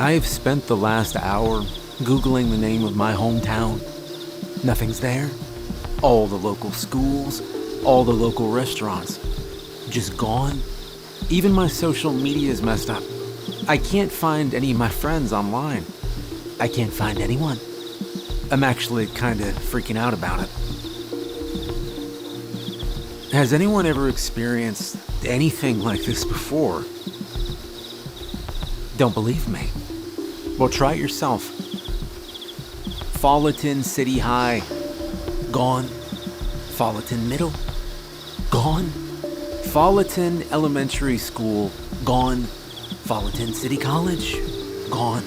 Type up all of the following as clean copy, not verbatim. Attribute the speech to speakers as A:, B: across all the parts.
A: I have spent the last hour Googling the name of my hometown. Nothing's there. All the local schools, all the local restaurants, just gone. Even my social media is messed up. I can't find any of my friends online. I can't find anyone. I'm actually kind of freaking out about it. Has anyone ever experienced anything like this before? Don't believe me? Well, try it yourself. Fullerton City High, gone. Fullerton Middle, gone. Fullerton Elementary School, gone. Fullerton City College, gone.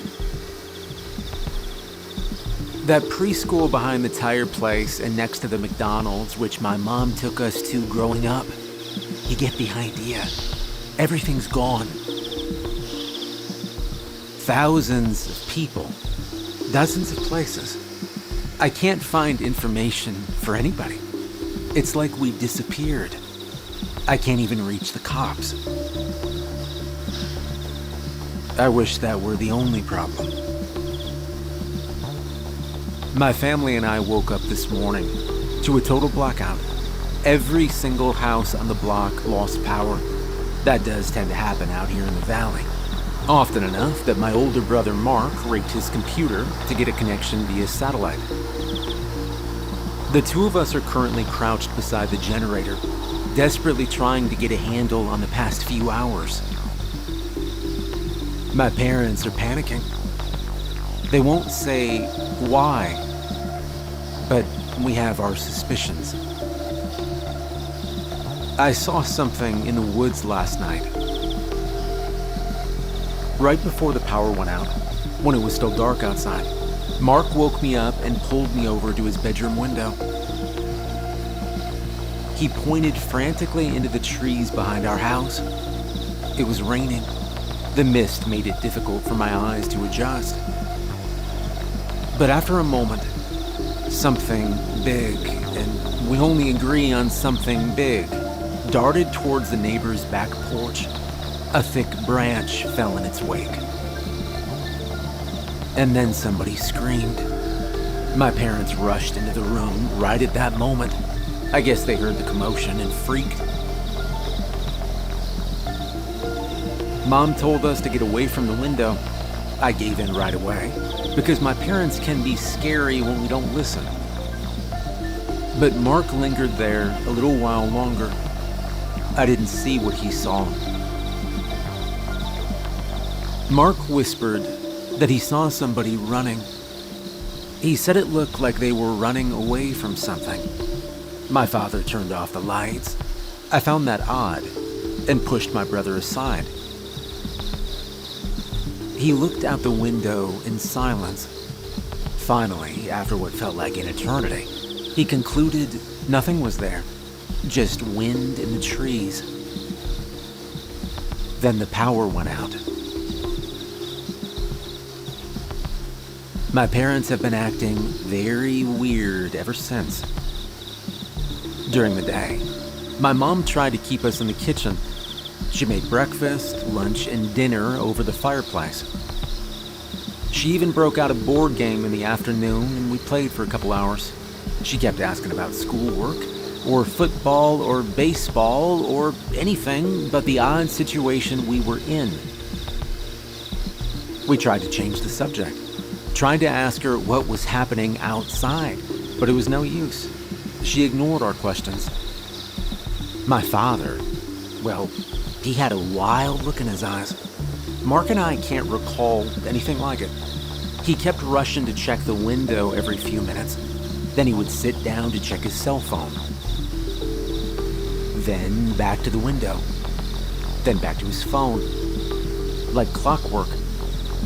A: That preschool behind the tire place and next to the McDonald's, which my mom took us to growing up, you get the idea. Everything's gone. Thousands of people, dozens of places. I can't find information for anybody. It's like we disappeared. I can't even reach the cops. I wish that were the only problem. My family and I woke up this morning to a total blackout. Every single house on the block lost power. That does tend to happen out here in the valley. Often enough that my older brother Mark rigged his computer to get a connection via satellite. The two of us are currently crouched beside the generator, desperately trying to get a handle on the past few hours. My parents are panicking. They won't say why, but we have our suspicions. I saw something in the woods last night. Right before the power went out, when it was still dark outside, Mark woke me up and pulled me over to his bedroom window. He pointed frantically into the trees behind our house. It was raining. The mist made it difficult for my eyes to adjust. But after a moment, something big, and we only agree on something big, darted towards the neighbor's back porch. A thick branch fell in its wake. And then somebody screamed. My parents rushed into the room right at that moment. I guess they heard the commotion and freaked. Mom told us to get away from the window. I gave in right away, because my parents can be scary when we don't listen. But Mark lingered there a little while longer. I didn't see what he saw. Mark whispered that he saw somebody running. He said it looked like they were running away from something. My father turned off the lights. I found that odd and pushed my brother aside. He looked out the window in silence. Finally, after what felt like an eternity, he concluded nothing was there, just wind in the trees. Then the power went out. My parents have been acting very weird ever since. During the day, my mom tried to keep us in the kitchen. She made breakfast, lunch, and dinner over the fireplace. She even broke out a board game in the afternoon, and we played for a couple hours. She kept asking about schoolwork, or football, or baseball, or anything but the odd situation we were in. We tried to change the subject, trying to ask her what was happening outside, but it was no use. She ignored our questions. My father, well, he had a wild look in his eyes. Mark and I can't recall anything like it. He kept rushing to check the window every few minutes. Then he would sit down to check his cell phone. Then back to the window. Then back to his phone. Like clockwork.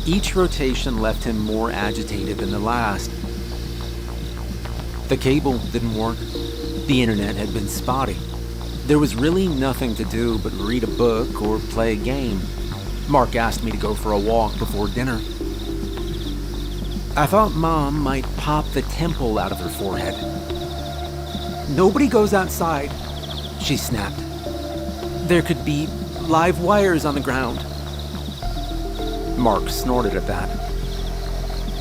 A: Each rotation left him more agitated than the last. The cable didn't work. The internet had been spotty. There was really nothing to do but read a book or play a game. Mark asked me to go for a walk before dinner. I thought Mom might pop the temple out of her forehead. "Nobody goes outside," she snapped. "There could be live wires on the ground." Mark snorted at that.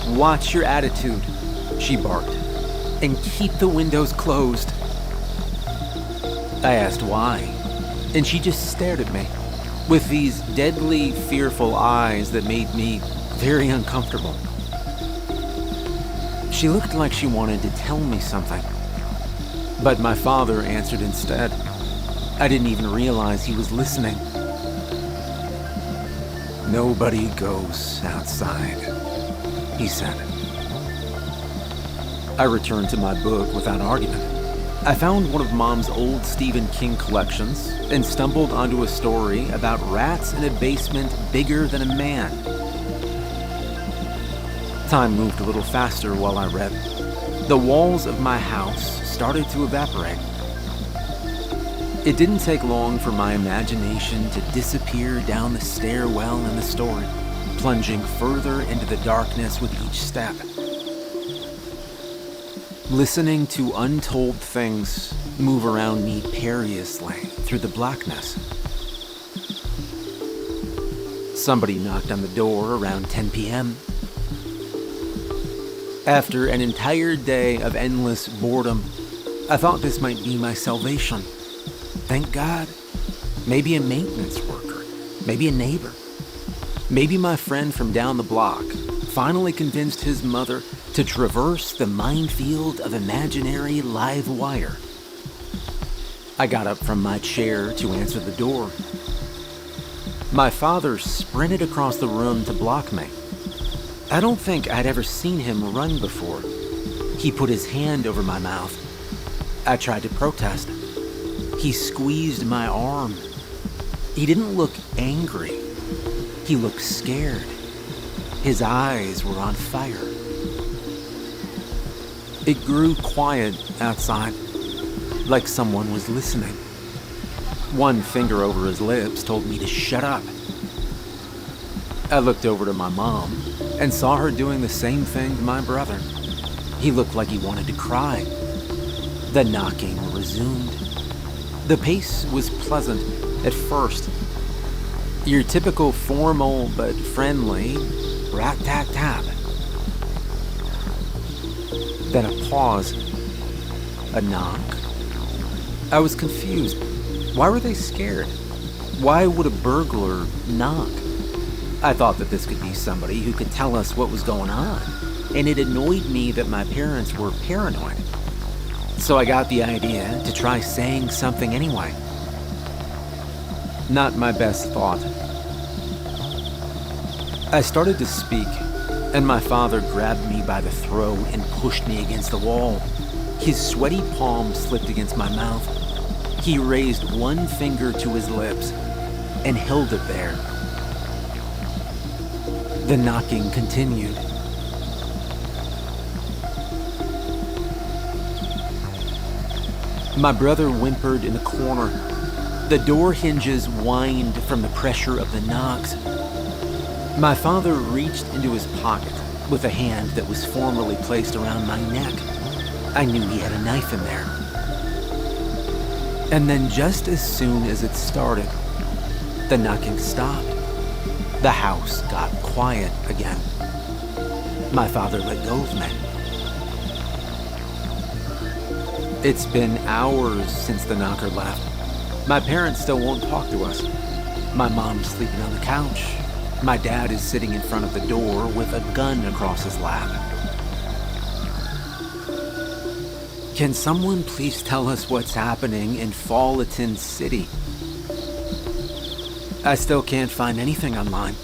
A: "Watch your attitude," she barked, "and keep the windows closed." I asked why, and she just stared at me with these deadly, fearful eyes that made me very uncomfortable. She looked like she wanted to tell me something, but my father answered instead. I didn't even realize he was listening. "Nobody goes outside," he said. I returned to my book without argument. I found one of Mom's old Stephen King collections and stumbled onto a story about rats in a basement bigger than a man. Time moved a little faster while I read. The walls of my house started to evaporate. It didn't take long for my imagination to disappear down the stairwell in the story, plunging further into the darkness with each step. Listening to untold things move around me perilously through the blackness. Somebody knocked on the door around 10 p.m. After an entire day of endless boredom, I thought this might be my salvation. Thank God. Maybe a maintenance worker, maybe a neighbor, maybe my friend from down the block finally convinced his mother to traverse the minefield of imaginary live wire. I got up from my chair to answer the door. My father sprinted across the room to block me. I don't think I'd ever seen him run before. He put his hand over my mouth. I tried to protest. He squeezed my arm. He didn't look angry. He looked scared. His eyes were on fire. It grew quiet outside, like someone was listening. One finger over his lips told me to shut up. I looked over to my mom and saw her doing the same thing to my brother. He looked like he wanted to cry. The knocking resumed. The pace was pleasant at first. Your typical formal but friendly rat-tat-tap. Then a pause. A knock. I was confused. Why were they scared? Why would a burglar knock? I thought that this could be somebody who could tell us what was going on, and it annoyed me that my parents were paranoid. So I got the idea to try saying something anyway. Not my best thought. I started to speak, and my father grabbed me by the throat and pushed me against the wall. His sweaty palm slipped against my mouth. He raised one finger to his lips and held it there. The knocking continued. My brother whimpered in the corner. The door hinges whined from the pressure of the knocks. My father reached into his pocket with a hand that was formerly placed around my neck. I knew he had a knife in there. And then just as soon as it started, the knocking stopped. The house got quiet again. My father let go of me. It's been hours since the knocker left. My parents still won't talk to us. My mom's sleeping on the couch. My dad is sitting in front of the door with a gun across his lap. Can someone please tell us what's happening in Falleton City? I still can't find anything online.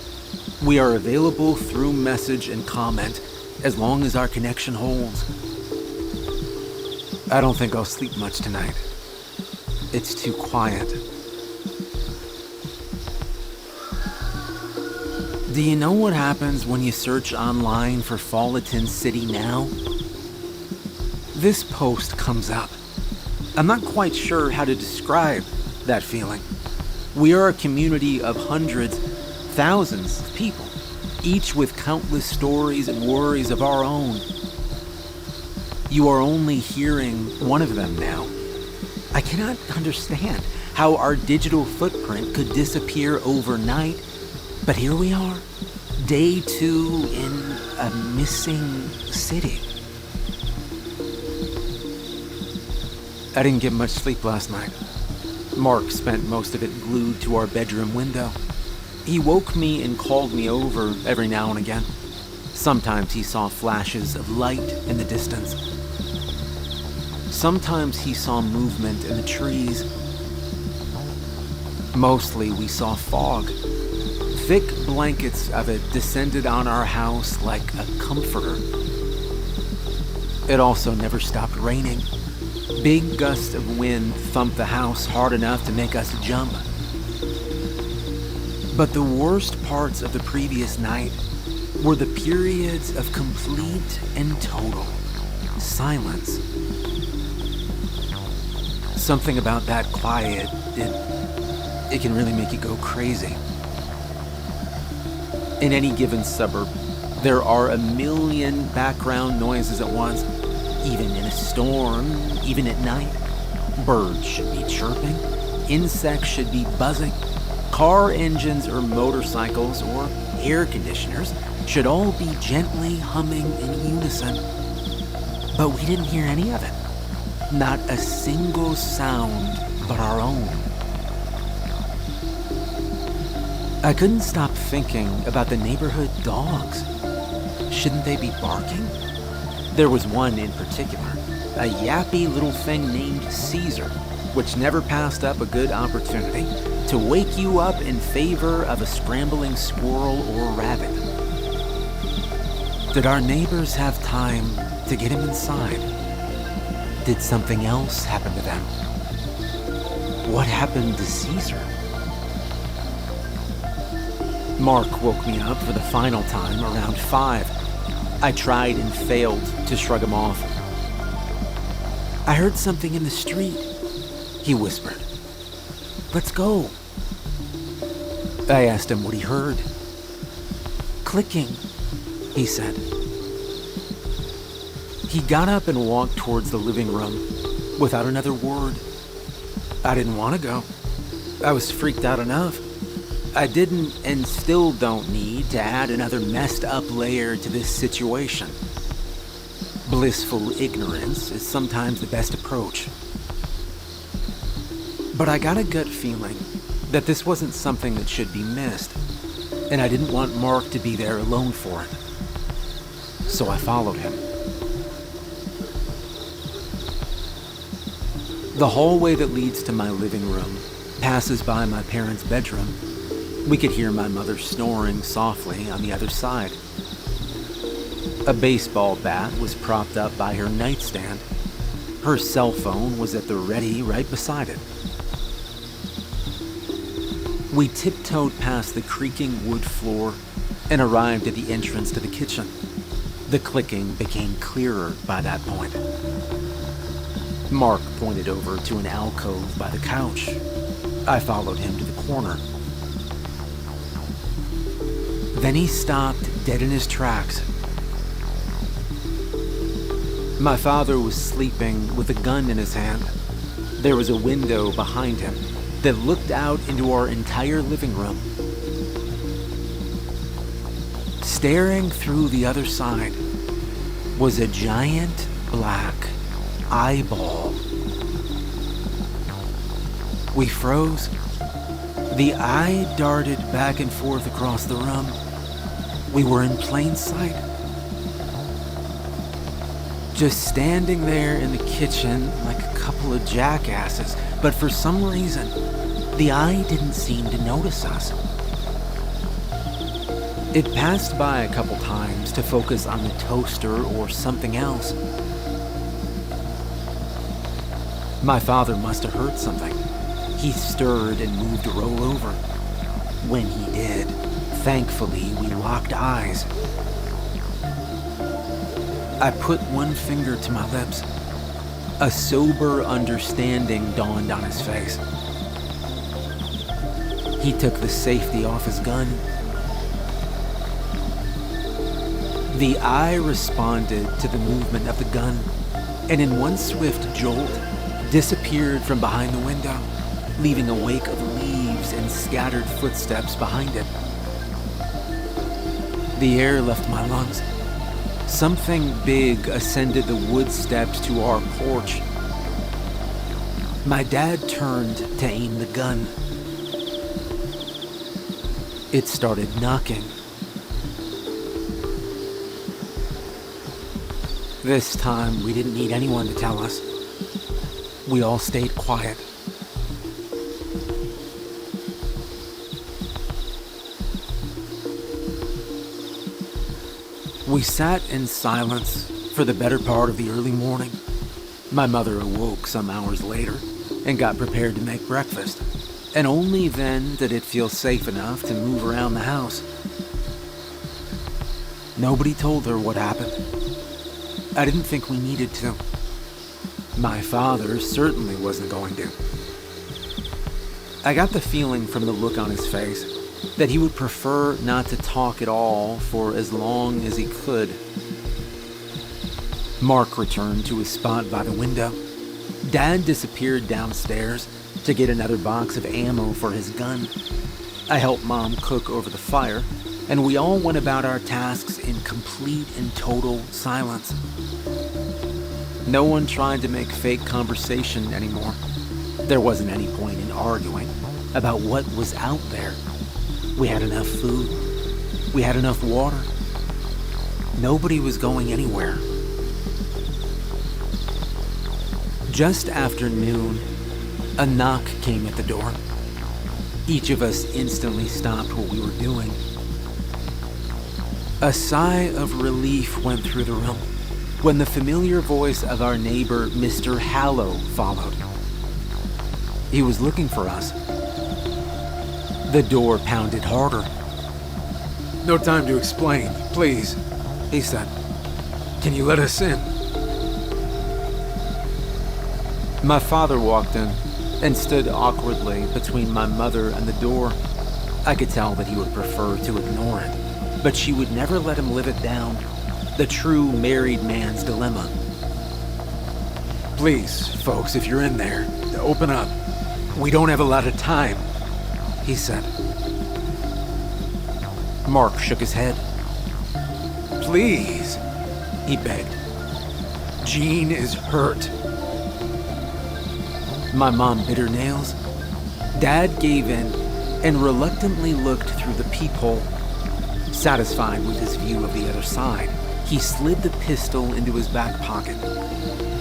A: We are available through message and comment as long as our connection holds. I don't think I'll sleep much tonight. It's too quiet. Do you know what happens when you search online for Falleton City now? This post comes up. I'm not quite sure how to describe that feeling. We are a community of hundreds, thousands of people, each with countless stories and worries of our own. You are only hearing one of them now. I cannot understand how our digital footprint could disappear overnight, but here we are, Day 2 in a missing city. I didn't get much sleep last night. Mark spent most of it glued to our bedroom window. He woke me and called me over every now and again. Sometimes he saw flashes of light in the distance. Sometimes he saw movement in the trees. Mostly we saw fog. Thick blankets of it descended on our house like a comforter. It also never stopped raining. Big gusts of wind thumped the house hard enough to make us jump. But the worst parts of the previous night were the periods of complete and total silence. Something about that quiet, it can really make you go crazy. In any given suburb, there are a million background noises at once, even in a storm, even at night. Birds should be chirping, insects should be buzzing, car engines or motorcycles or air conditioners should all be gently humming in unison. But we didn't hear any of it. Not a single sound but our own. I couldn't stop thinking about the neighborhood dogs. Shouldn't they be barking? There was one in particular, a yappy little thing named Caesar, which never passed up a good opportunity to wake you up in favor of a scrambling squirrel or rabbit. Did our neighbors have time to get him inside? Did something else happen to them? What happened to Caesar? Mark woke me up for the final time around 5. I tried and failed to shrug him off. I heard something in the street, he whispered. Let's go. I asked him what he heard. Clicking, he said. He got up and walked towards the living room without another word. I didn't want to go. I was freaked out enough. I didn't and still don't need to add another messed up layer to this situation. Blissful ignorance is sometimes the best approach. But I got a gut feeling that this wasn't something that should be missed, and I didn't want Mark to be there alone for it. So I followed him. The hallway that leads to my living room passes by my parents' bedroom. We could hear my mother snoring softly on the other side. A baseball bat was propped up by her nightstand. Her cell phone was at the ready right beside it. We tiptoed past the creaking wood floor and arrived at the entrance to the kitchen. The clicking became clearer by that point. Mark pointed over to an alcove by the couch. I followed him to the corner. Then he stopped dead in his tracks. My father was sleeping with a gun in his hand. There was a window behind him that looked out into our entire living room. Staring through the other side was a giant black eyeball. We froze. The eye darted back and forth across the room. We were in plain sight. Just standing there in the kitchen like a couple of jackasses, but for some reason, the eye didn't seem to notice us. It passed by a couple times to focus on the toaster or something else. My father must have heard something. He stirred and moved to roll over. When he did, thankfully, we locked eyes. I put one finger to my lips. A sober understanding dawned on his face. He took the safety off his gun. The eye responded to the movement of the gun, and in one swift jolt, disappeared from behind the window, leaving a wake of leaves and scattered footsteps behind it. The air left my lungs. Something big ascended the wood steps to our porch. My dad turned to aim the gun. It started knocking. This time, we didn't need anyone to tell us. We all stayed quiet. We sat in silence for the better part of the early morning. My mother awoke some hours later and got prepared to make breakfast, and only then did it feel safe enough to move around the house. Nobody told her what happened. I didn't think we needed to. My father certainly wasn't going to. I got the feeling from the look on his face that he would prefer not to talk at all for as long as he could. Mark returned to his spot by the window. Dad disappeared downstairs to get another box of ammo for his gun. I helped Mom cook over the fire, and we all went about our tasks in complete and total silence. No one tried to make fake conversation anymore. There wasn't any point in arguing about what was out there. We had enough food. We had enough water. Nobody was going anywhere. Just after noon, a knock came at the door. Each of us instantly stopped what we were doing. A sigh of relief went through the room when the familiar voice of our neighbor, Mr. Hallow, followed. He was looking for us. The door pounded harder. "No time to explain, please," he said. "Can you let us in?" My father walked in and stood awkwardly between my mother and the door. I could tell that he would prefer to ignore it, but she would never let him live it down. The true married man's dilemma. "Please, folks, if you're in there, open up. We don't have a lot of time," he said. Mark shook his head. "Please," he begged. "Jean is hurt." My mom bit her nails. Dad gave in and reluctantly looked through the peephole. Satisfied with his view of the other side, he slid the pistol into his back pocket,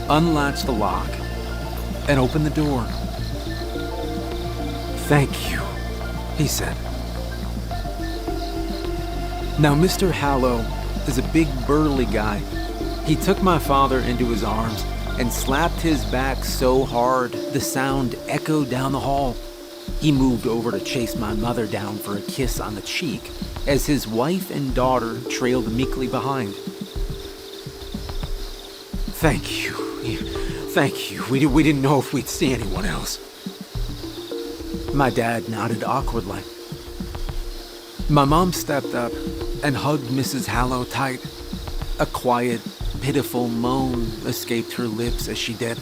A: unlatched the lock, and opened the door. "Thank you," he said. Now, Mr. Hallow is a big burly guy. He took my father into his arms and slapped his back so hard the sound echoed down the hall. He moved over to chase my mother down for a kiss on the cheek as his wife and daughter trailed meekly behind. Thank you. We didn't know if we'd see anyone else." My dad nodded awkwardly. My mom stepped up and hugged Mrs. Hallow tight. A quiet, pitiful moan escaped her lips as she did.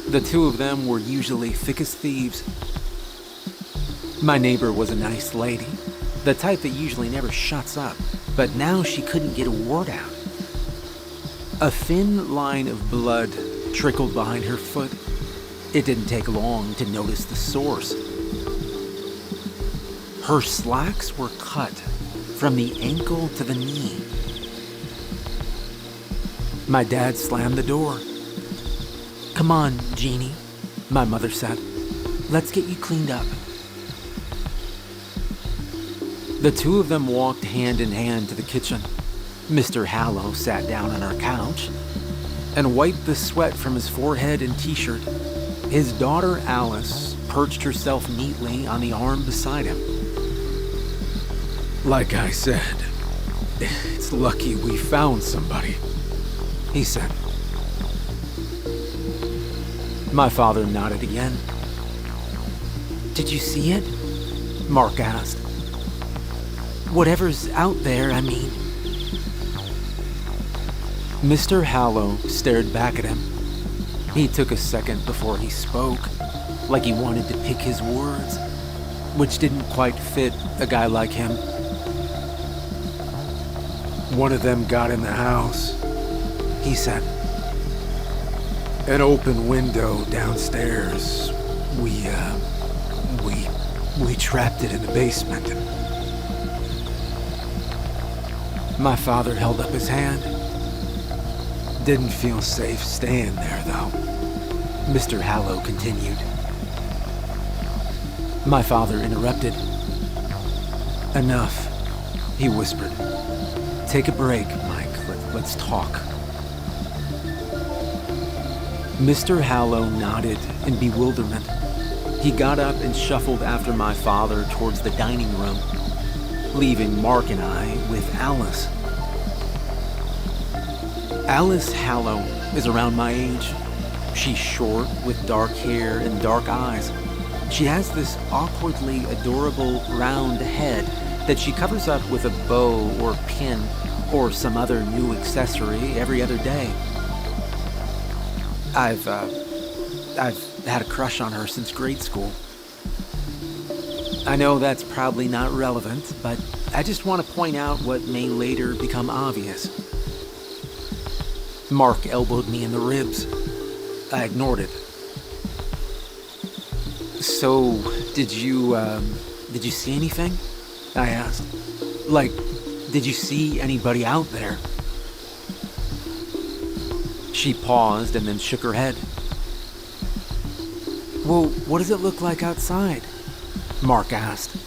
A: The two of them were usually thick as thieves. My neighbor was a nice lady, the type that usually never shuts up, but now she couldn't get a word out. A thin line of blood trickled behind her foot. It didn't take long to notice the source. Her slacks were cut from the ankle to the knee. My dad slammed the door. "Come on, Jeannie," my mother said. "Let's get you cleaned up." The two of them walked hand in hand to the kitchen. Mr. Hallow sat down on our couch and wiped the sweat from his forehead and t-shirt. His daughter, Alice, perched herself neatly on the arm beside him. "Like I said, it's lucky we found somebody," he said. My father nodded again. "Did you see it?" Mark asked. "Whatever's out there, I mean." Mr. Hallow stared back at him. He took a second before he spoke, like he wanted to pick his words, which didn't quite fit a guy like him.
B: One of them got in the house, he said. An open window downstairs. We trapped it in the basement. My father held up his hand. Didn't feel safe staying there, though.
A: Mr. Hallow continued. My father interrupted.
B: Enough, he whispered.
A: Take a break, Mike. Let's talk. Mr. Hallow nodded in bewilderment. He got up and shuffled after my father towards the dining room, leaving Mark and I with Alice. Alice Hallow is around my age. She's short with dark hair and dark eyes. She has this awkwardly adorable round head that she covers up with a bow or pin or some other new accessory every other day. I've had a crush on her since grade school. I know that's probably not relevant, but I just want to point out what may later become obvious. Mark elbowed me in the ribs. I ignored it. So, did you see anything? I asked. Like, did you see anybody out there? She paused and then shook her head. Well, what does it look like outside? Mark asked.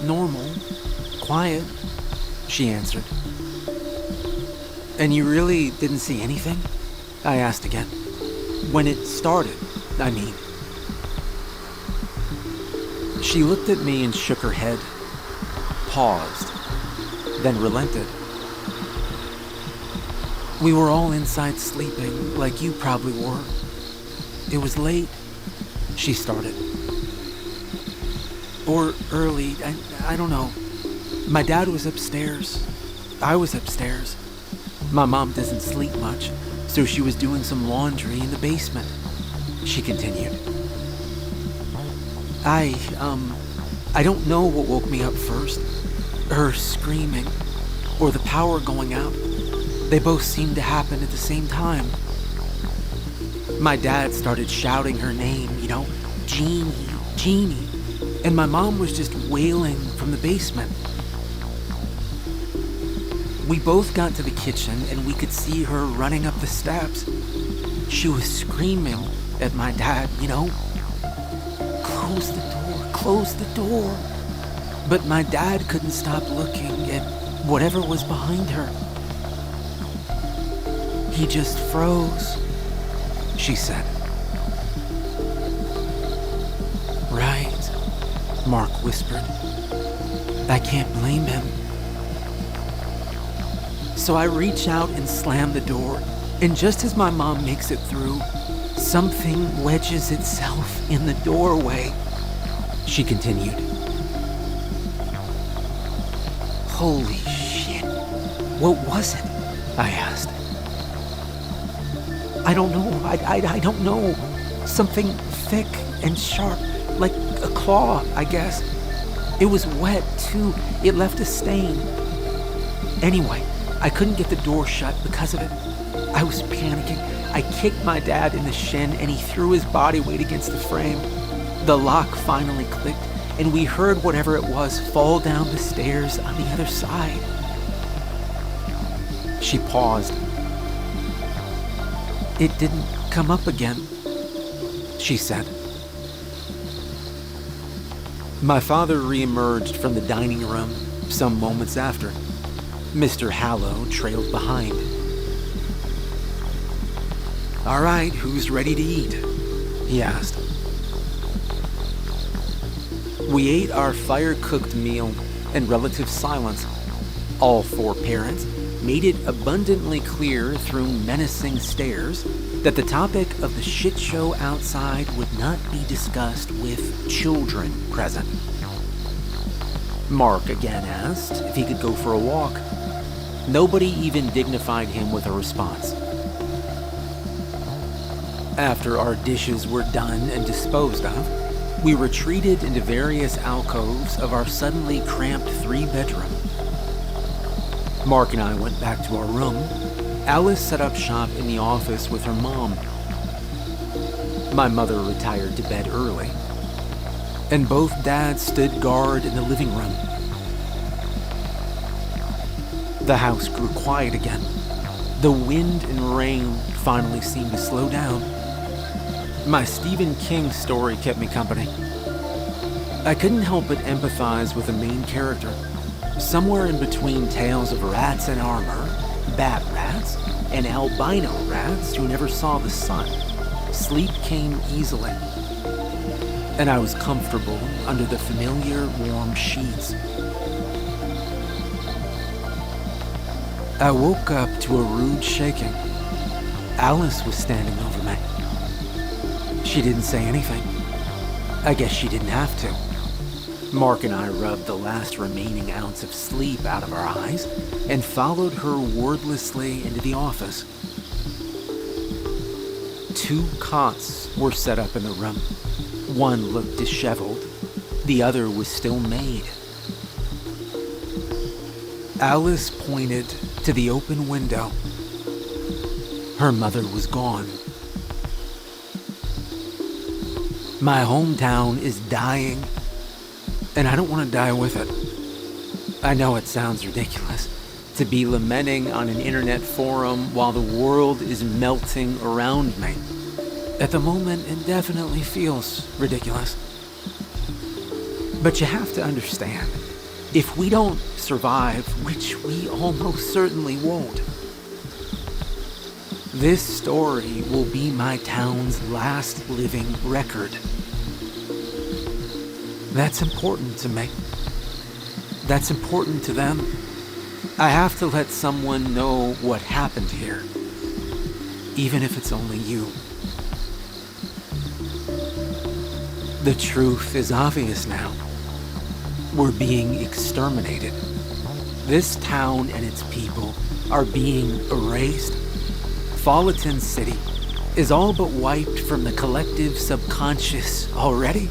A: Normal. Quiet, she answered. And you really didn't see anything? I asked again. When it started, I mean. She looked at me and shook her head, paused, then relented. We were all inside sleeping, like you probably were. It was late, she started. Or early, I don't know. My dad was upstairs. I was upstairs. My mom doesn't sleep much, so she was doing some laundry in the basement, she continued. I don't know what woke me up first. Her screaming, or the power going out. They both seemed to happen at the same time. My dad started shouting her name, Jeannie, Jeannie, and my mom was just wailing from the basement. We both got to the kitchen and we could see her running up the steps. She was screaming at my dad, close the door, close the door. But my dad couldn't stop looking at whatever was behind her. He just froze, she said. Right, Mark whispered. I can't blame him. So I reach out and slam the door, and just as my mom makes it through, something wedges itself in the doorway, she continued. Holy shit, what was it? I asked. I don't know, I don't know. Something thick and sharp, like a claw, I guess. It was wet, too. It left a stain. Anyway, I couldn't get the door shut because of it. I was panicking. I kicked my dad in the shin and he threw his body weight against the frame. The lock finally clicked and we heard whatever it was fall down the stairs on the other side. She paused. It didn't come up again, she said. My father reemerged from the dining room some moments after. Mr. Hallow trailed behind. All right, who's ready to eat? He asked. We ate our fire-cooked meal in relative silence. All four parents made it abundantly clear through menacing stares that the topic of the shit show outside would not be discussed with children present. Mark again asked if he could go for a walk. Nobody even dignified him with a response. After our dishes were done and disposed of, we retreated into various alcoves of our suddenly cramped 3-bedroom. Mark and I went back to our room. Alice set up shop in the office with her mom. My mother retired to bed early, and both dads stood guard in the living room. The house grew quiet again. The wind and rain finally seemed to slow down. My Stephen King story kept me company. I couldn't help but empathize with the main character. Somewhere in between tales of rats in armor, bat rats, and albino rats who never saw the sun, sleep came easily. And I was comfortable under the familiar warm sheets. I woke up to a rude shaking. Alice was standing over me. She didn't say anything. I guess she didn't have to. Mark and I rubbed the last remaining ounce of sleep out of our eyes and followed her wordlessly into the office. 2 cots were set up in the room. One looked disheveled. The other was still made. Alice pointed to the open window. Her mother was gone. My hometown is dying, and I don't want to die with it. I know it sounds ridiculous to be lamenting on an internet forum while the world is melting around me. At the moment, it definitely feels ridiculous. But you have to understand, if we don't survive, which we almost certainly won't, this story will be my town's last living record. That's important to me. That's important to them. I have to let someone know what happened here, even if it's only you. The truth is obvious now. We're being exterminated. This town and its people are being erased. Fullerton City is all but wiped from the collective subconscious already.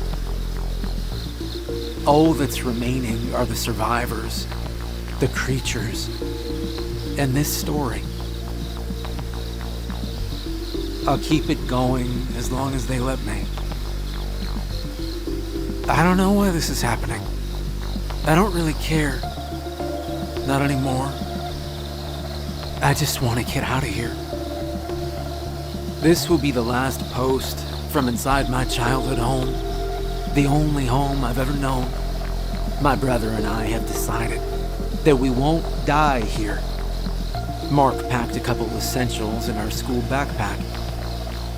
A: All that's remaining are the survivors, the creatures, and this story. I'll keep it going as long as they let me. I don't know why this is happening. I don't really care. Not anymore. I just want to get out of here. This will be the last post from inside my childhood home, the only home I've ever known. My brother and I have decided that we won't die here. Mark packed a couple of essentials in our school backpack.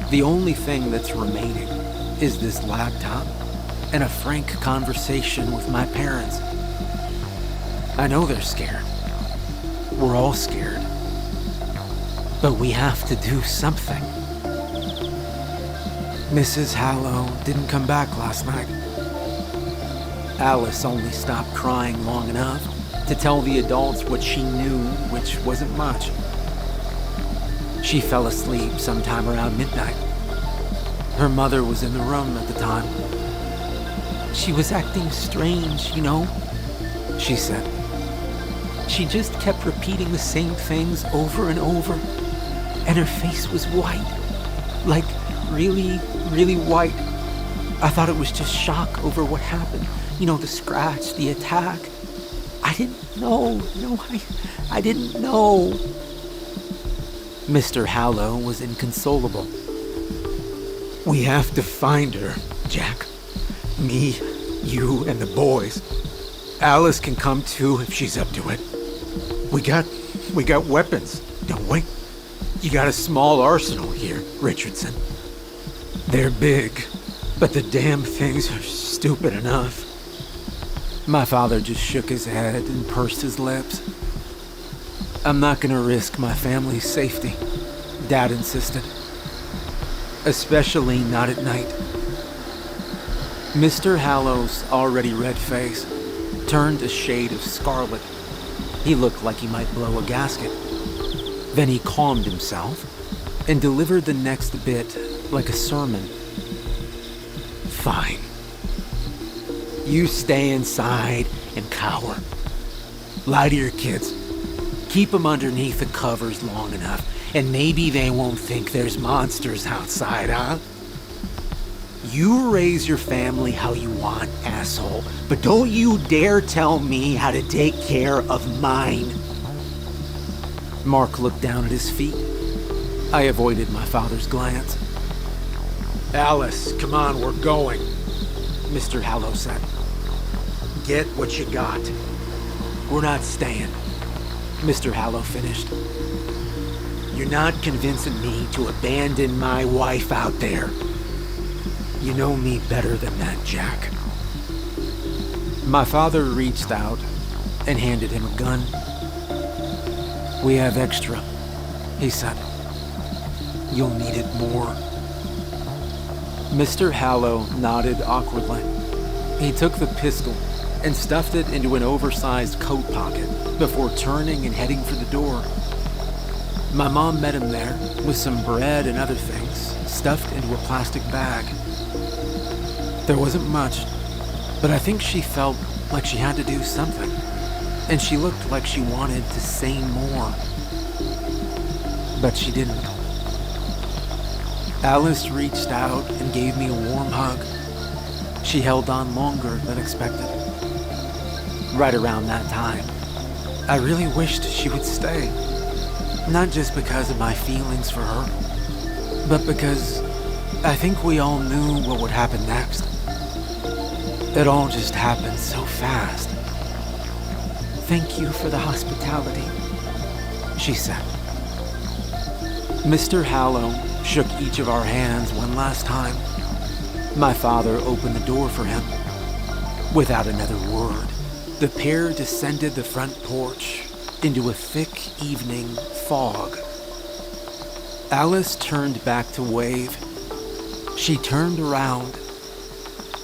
A: The only thing that's remaining is this laptop and a frank conversation with my parents. I know they're scared. We're all scared. But we have to do something. Mrs. Hallow didn't come back last night. Alice only stopped crying long enough to tell the adults what she knew, which wasn't much. She fell asleep sometime around midnight. Her mother was in the room at the time. She was acting strange, you know, she said. She just kept repeating the same things over and over, and her face was white, like really, really white. I thought it was just shock over what happened. You know, the scratch, the attack. I didn't know. No, I didn't know. Mr. Hallow was inconsolable. We have to find her, Jack. Me, you, and the boys. Alice can come too if she's up to it. We got weapons, don't we? You got a small arsenal here, Richardson. They're big, but the damn things are stupid enough. My father just shook his head and pursed his lips. I'm not gonna risk my family's safety, Dad insisted. Especially not at night. Mr. Hallow's already red face turned a shade of scarlet. He looked like he might blow a gasket. Then he calmed himself and delivered the next bit like a sermon. Fine. You stay inside and cower. Lie to your kids.
B: Keep them underneath the covers long enough, and maybe they won't think there's monsters outside, huh? You raise your family how you want, asshole, but don't you dare tell me how to take care of mine. Mark looked down at his feet. I avoided my father's glance. Alice, come on, we're going, Mr. Hallow said. Get what you got. We're not staying, Mr. Hallow finished. You're not convincing me to abandon my wife out there. You know me better than that, Jack. My father reached out and handed him a gun. We have extra, he said. You'll need it more. Mr. Hallow nodded awkwardly. He took the pistol and stuffed it into an oversized coat pocket before turning and heading for the door. My mom met him there with some bread and other things stuffed into a plastic bag. There wasn't much, but I think she felt like she had to do something, and she looked like she wanted to say more. But she didn't. Alice reached out and gave me a warm hug. She held on longer than expected. Right around that time, I really wished she would stay. Not just because of my feelings for her, but because I think we all knew what would happen next. It all just happened so fast. Thank you for the hospitality, she said. Mr. Hallow shook each of our hands one last time. My father opened the door for him. Without another word, the pair descended the front porch into a thick evening fog. Alice turned back to wave. She turned around,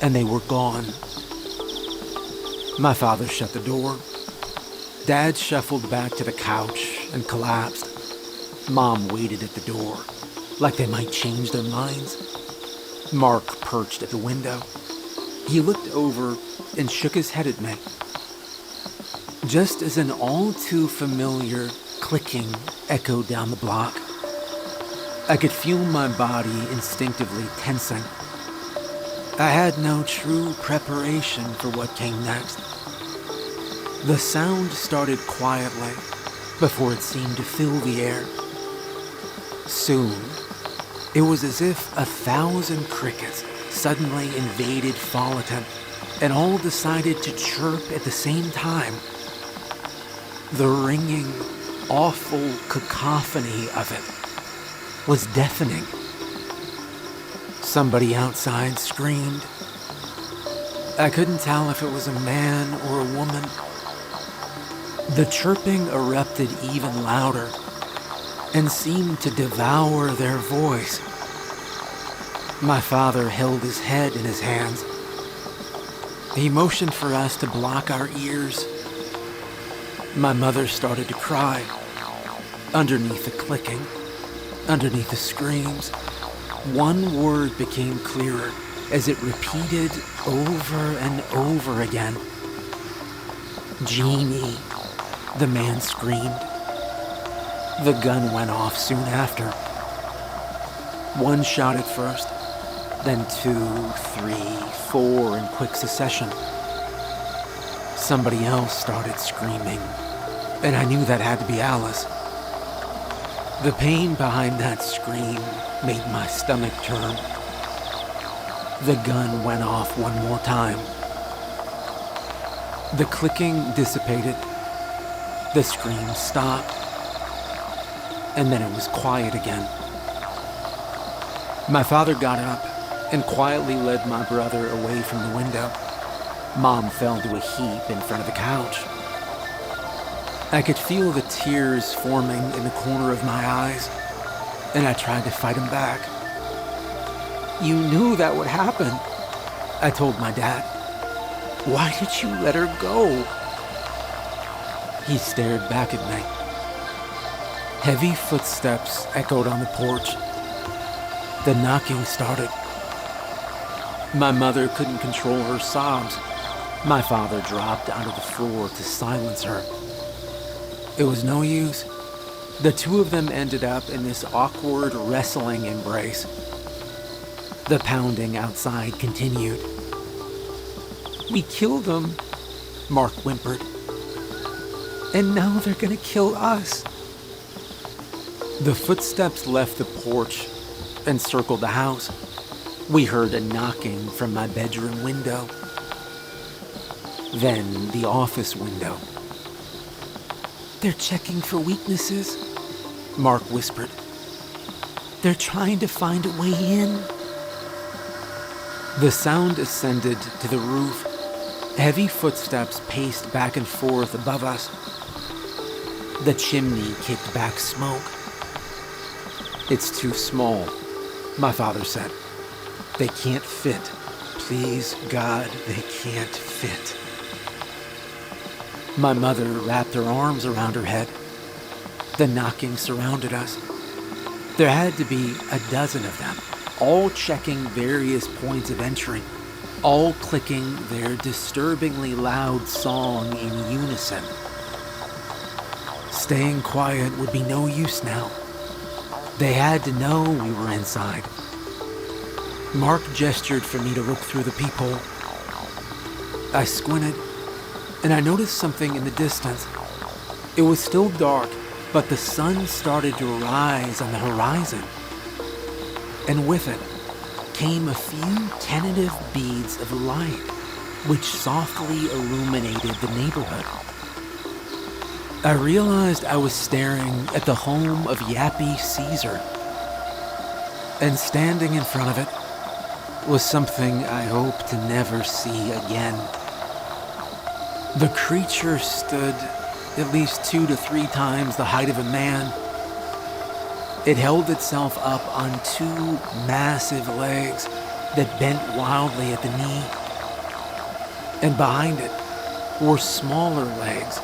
B: and they were gone. My father shut the door. Dad shuffled back to the couch and collapsed. Mom waited at the door, like they might change their minds. Mark perched at the window. He looked over and shook his head at me. Just as an all-too-familiar clicking echoed down the block, I could feel my body instinctively tensing. I had no true preparation for what came next. The sound started quietly before it seemed to fill the air. Soon, it was as if 1,000 crickets suddenly invaded Folleton and all decided to chirp at the same time. The ringing, awful cacophony of it was deafening. Somebody outside screamed. I couldn't tell if it was a man or a woman. The chirping erupted even louder and seemed to devour their voice. My father held his head in his hands. He motioned for us to block our ears. My mother started to cry. Underneath the clicking, underneath the screams, one word became clearer as it repeated over and over again. Jeannie, the man screamed. The gun went off soon after. One shot at first, then 2, 3, 4 in quick succession. Somebody else started screaming, and I knew that had to be Alice. The pain behind that scream made my stomach turn. The gun went off one more time. The clicking dissipated. The scream stopped. And then it was quiet again. My father got up and quietly led my brother away from the window. Mom fell to a heap in front of the couch. I could feel the tears forming in the corner of my eyes, and I tried to fight them back. You knew that would happen, I told my dad. Why did you let her go? He stared back at me. Heavy footsteps echoed on the porch. The knocking started. My mother couldn't control her sobs. My father dropped onto the floor to silence her. It was no use. The two of them ended up in this awkward wrestling embrace. The pounding outside continued. "We killed them," Mark whimpered. "And now they're gonna kill us." The footsteps left the porch and circled the house. We heard a knocking from my bedroom window. Then the office window. "They're checking for weaknesses," Mark whispered. "They're trying to find a way in." The sound ascended to the roof. Heavy footsteps paced back and forth above us. The chimney kicked back smoke. "It's too small," my father said. "They can't fit. Please, God, they can't fit." My mother wrapped her arms around her head. The knocking surrounded us. There had to be a dozen of them, all checking various points of entry, all clicking their disturbingly loud song in unison. Staying quiet would be no use now. They had to know we were inside. Mark gestured for me to look through the peephole. I squinted, and I noticed something in the distance. It was still dark, but the sun started to rise on the horizon. And with it came a few tentative beads of light, which softly illuminated the neighborhood. I realized I was staring at the home of Yappy Caesar. And standing in front of it was something I hope to never see again. The creature stood at least 2 to 3 times the height of a man. It held itself up on 2 massive legs that bent wildly at the knee. And behind it were smaller legs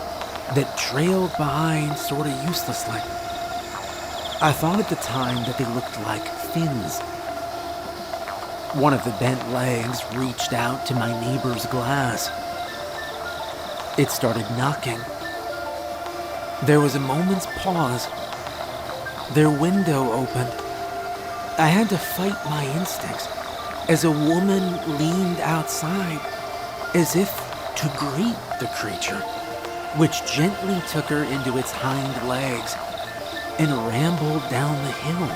B: that trailed behind sort of uselessly. I thought at the time that they looked like fins. One of the bent legs reached out to my neighbor's glass. It started knocking. There was a moment's pause. Their window opened. I had to fight my instincts as a woman leaned outside as if to greet the creature, which gently took her into its hind legs and rambled down the hill.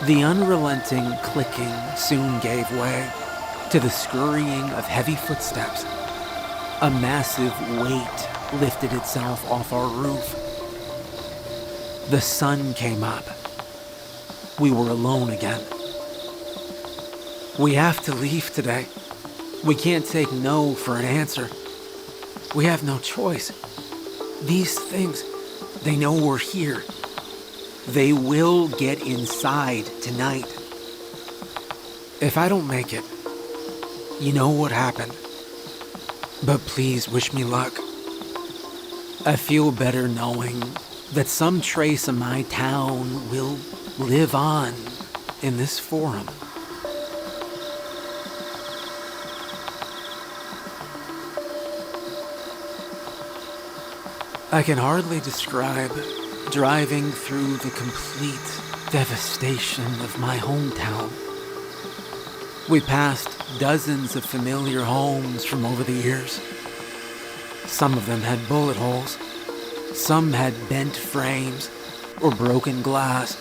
B: The unrelenting clicking soon gave way to the scurrying of heavy footsteps. A massive weight lifted itself off our roof. The sun came up. We were alone again. "We have to leave today. We can't take no for an answer. We have no choice. These things, they know we're here. They will get inside tonight. If I don't make it, you know what happened. But please wish me luck. I feel better knowing that some trace of my town will live on in this forum." I can hardly describe driving through the complete devastation of my hometown. We passed dozens of familiar homes from over the years. Some of them had bullet holes. Some had bent frames or broken glass.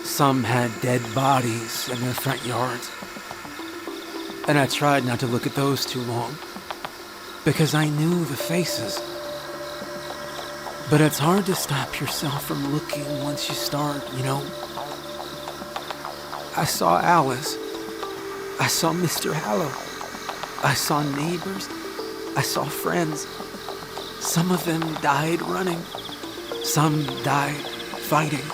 B: Some had dead bodies in their front yards. And I tried not to look at those too long, because I knew the faces. But it's hard to stop yourself from looking once you start, you know. I saw Alice. I saw Mr. Hallow. I saw neighbors. I saw friends. Some of them died running. Some died fighting.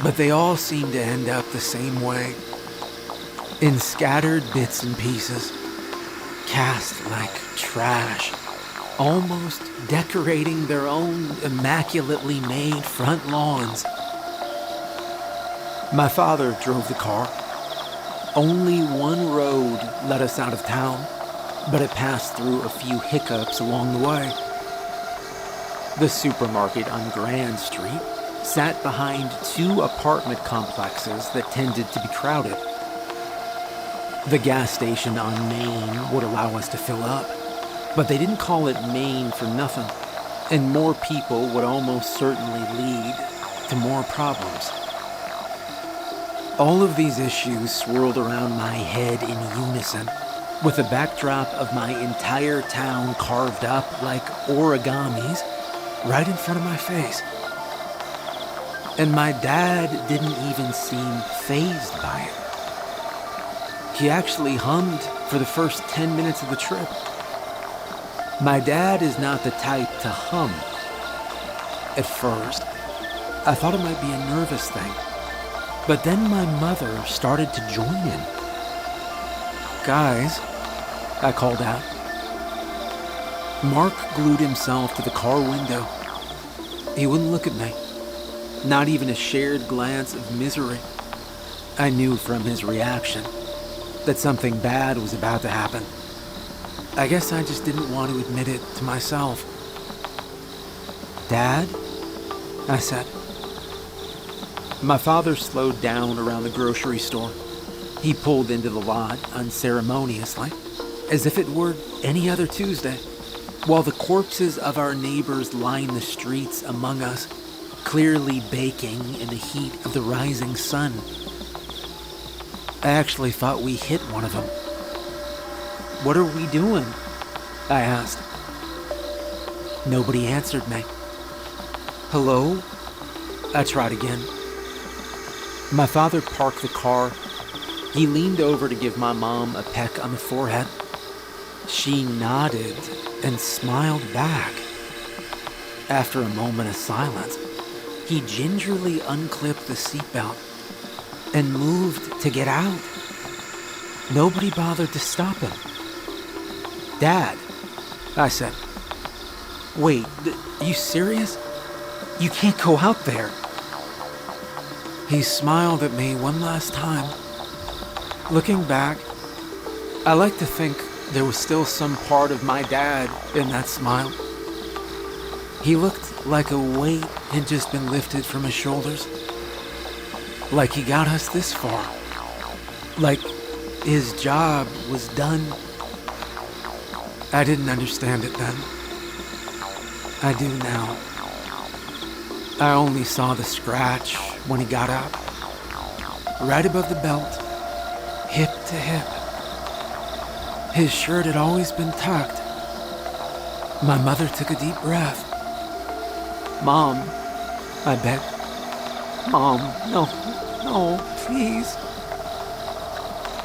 B: But they all seemed to end up the same way. In scattered bits and pieces. Cast like trash. Almost decorating their own immaculately made front lawns. My father drove the car. Only one road led us out of town, but it passed through a few hiccups along the way. The supermarket on Grand Street sat behind two apartment complexes that tended to be crowded. The gas station on Main would allow us to fill up, but they didn't call it Main for nothing, and more people would almost certainly lead to more problems. All of these issues swirled around my head in unison, with the backdrop of my entire town carved up like origamis right in front of my face. And my dad didn't even seem fazed by it. He actually hummed for the first 10 minutes of the trip. My dad is not the type to hum. At first, I thought it might be a nervous thing, but then my mother started to join in. "Guys," I called out. Mark glued himself to the car window. He wouldn't look at me, not even a shared glance of misery. I knew from his reaction that something bad was about to happen. I guess I just didn't want to admit it to myself. "Dad?" I said. My father slowed down around the grocery store. He pulled into the lot unceremoniously, as if it were any other Tuesday, while the corpses of our neighbors lined the streets among us, clearly baking in the heat of the rising sun. I actually thought we hit one of them. "What are we doing?" I asked. Nobody answered me. "Hello?" I tried again. My father parked the car. He leaned over to give my mom a peck on the forehead. She nodded and smiled back. After a moment of silence, he gingerly unclipped the seatbelt and moved to get out. Nobody bothered to stop him. "Dad," I said. "Wait, are you serious? You can't go out there." He smiled at me one last time. Looking back, I like to think there was still some part of my dad in that smile. He looked like a weight had just been lifted from his shoulders. Like he got us this far. Like his job was done. I didn't understand it then. I do now. I only saw the scratch when he got up. Right above the belt, hip to hip. His shirt had always been tucked. My mother took a deep breath. "Mom," I begged. "Mom, no, please."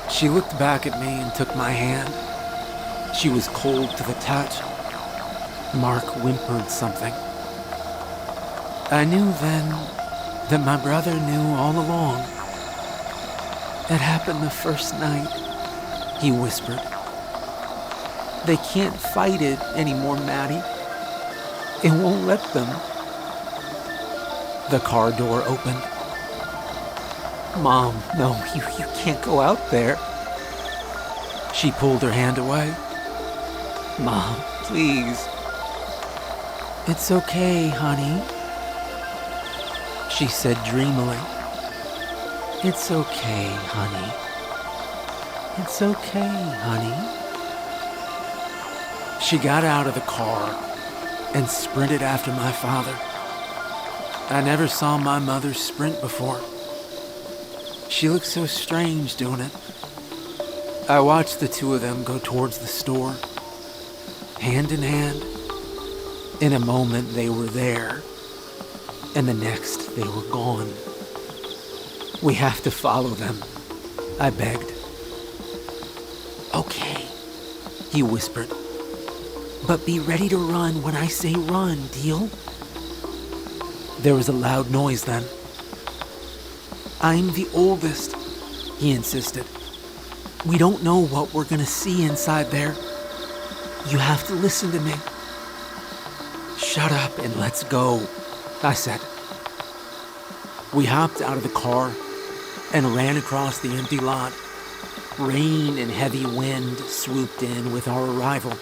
B: She looked back at me and took my hand. She was cold to the touch. Mark whimpered something. I knew then that my brother knew all along. "It happened the first night," he whispered. "They can't fight it anymore, Maddie. It won't let them." The car door opened. "Mom, no, you can't go out there." She pulled her hand away. "Mom, please." "It's okay, honey," she said dreamily. "It's okay, honey. It's okay, honey." She got out of the car and sprinted after my father. I never saw my mother sprint before. She looked so strange doing it. I watched the two of them go towards the store, hand in hand. In a moment they were there, and the next they were gone. "We have to follow them," I begged. "Okay," he whispered. "But be ready to run when I say run, deal?" There was a loud noise then. "I'm the oldest," he insisted. "We don't know what we're gonna see inside there. You have to listen to me." "Shut up and let's go," I said. We hopped out of the car and ran across the empty lot. Rain and heavy wind swooped in with our arrival.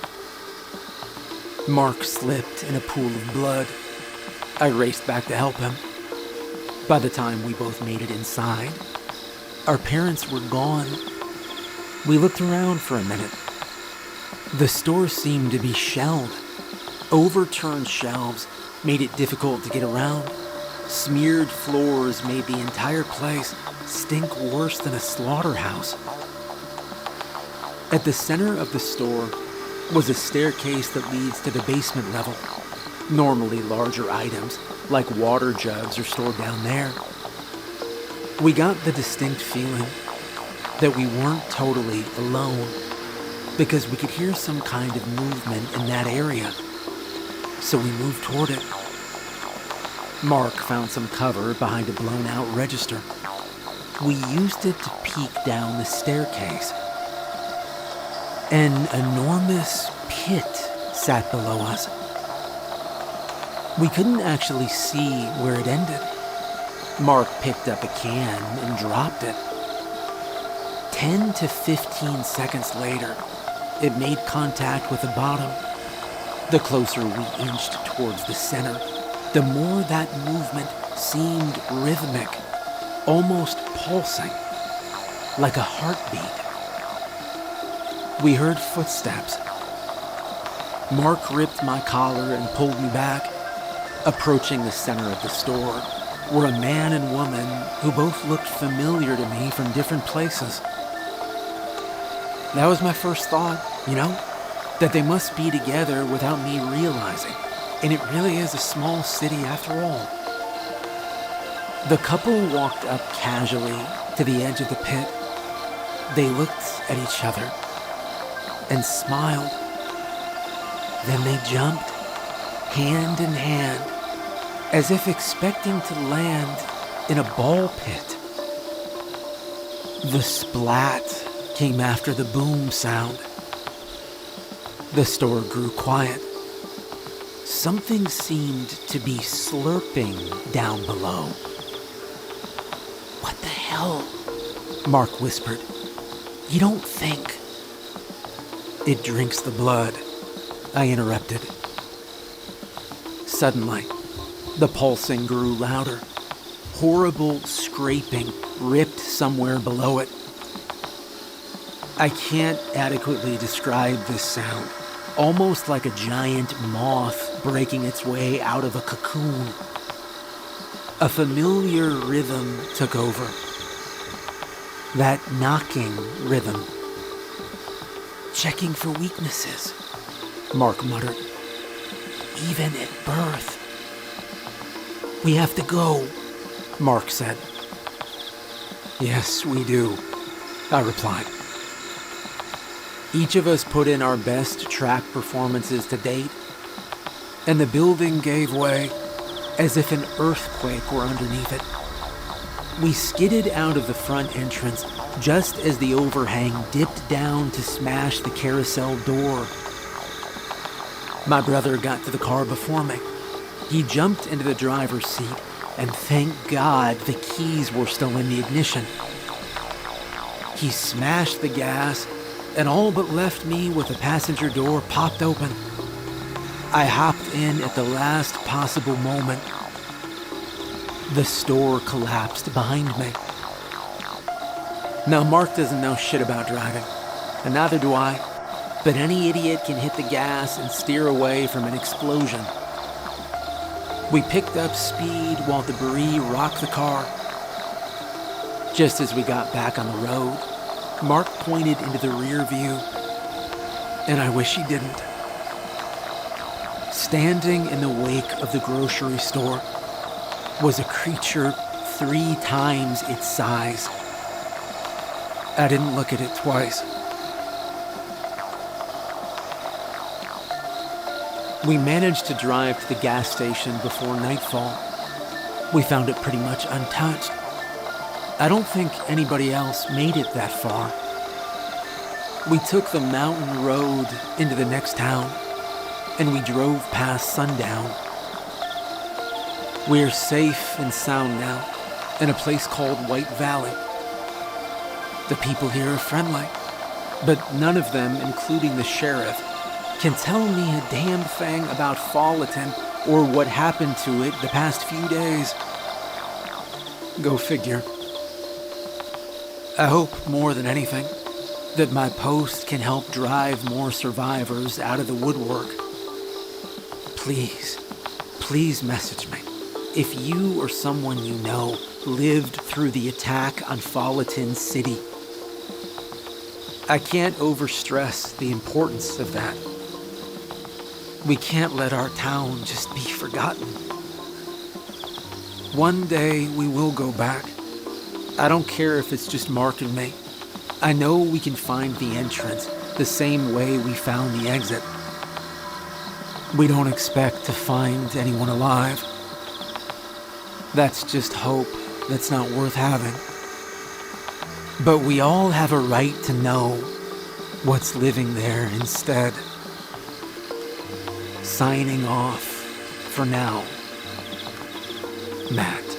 B: Mark slipped in a pool of blood. I raced back to help him. By the time we both made it inside, our parents were gone. We looked around for a minute. The store seemed to be shelled. Overturned shelves made it difficult to get around. Smeared floors made the entire place stink worse than a slaughterhouse. At the center of the store was a staircase that leads to the basement level. Normally larger items, like water jugs, are stored down there. We got the distinct feeling that we weren't totally alone, because we could hear some kind of movement in that area. So we moved toward it. Mark found some cover behind a blown-out register. We used it to peek down the staircase. An enormous pit sat below us. We couldn't actually see where it ended. Mark picked up a can and dropped it. 10 to 15 seconds later, it made contact with the bottom. The closer we inched towards the center, the more that movement seemed rhythmic, almost pulsing, like a heartbeat. We heard footsteps. Mark ripped my collar and pulled me back. Approaching the center of the store were a man and woman who both looked familiar to me from different places. That was my first thought, that they must be together without me realizing. And it really is a small city after all. The couple walked up casually to the edge of the pit. They looked at each other and smiled. Then they jumped, hand in hand, as if expecting to land in a ball pit. The splat came after the boom sound. The store grew quiet. Something seemed to be slurping down below. "What the hell?" Mark whispered. "You don't think..." "It drinks the blood," I interrupted. Suddenly, the pulsing grew louder. Horrible scraping ripped somewhere below it. I can't adequately describe this sound. Almost like a giant moth breaking its way out of a cocoon. A familiar rhythm took over. That knocking rhythm. "Checking for weaknesses," Mark muttered. "Even at birth." "We have to go," Mark said. "Yes, we do," I replied. Each of us put in our best track performances to date, and the building gave way as if an earthquake were underneath it. We skidded out of the front entrance just as the overhang dipped down to smash the carousel door. My brother got to the car before me. He jumped into the driver's seat, and thank God the keys were still in the ignition. He smashed the gas and all but left me with the passenger door popped open. I hopped in at the last possible moment. The store collapsed behind me. Now, Mark doesn't know shit about driving, and neither do I, but any idiot can hit the gas and steer away from an explosion. We picked up speed while debris rocked the car. Just as we got back on the road, Mark pointed into the rear view, and I wish he didn't. Standing in the wake of the grocery store was a creature 3 times its size. I didn't look at it twice. We managed to drive to the gas station before nightfall. We found it pretty much untouched. I don't think anybody else made it that far. We took the mountain road into the next town, and we drove past sundown. We're safe and sound now, in a place called White Valley. The people here are friendly, but none of them, including the sheriff, can tell me a damn thing about Folleton or what happened to it the past few days. Go figure. I hope more than anything that my post can help drive more survivors out of the woodwork. Please message me if you or someone you know lived through the attack on Folleton City. I can't overstress the importance of that. We can't let our town just be forgotten. One day we will go back. I don't care if it's just Mark and me. I know we can find the entrance the same way we found the exit. We don't expect to find anyone alive. That's just hope that's not worth having. But we all have a right to know what's living there instead. Signing off for now, Matt.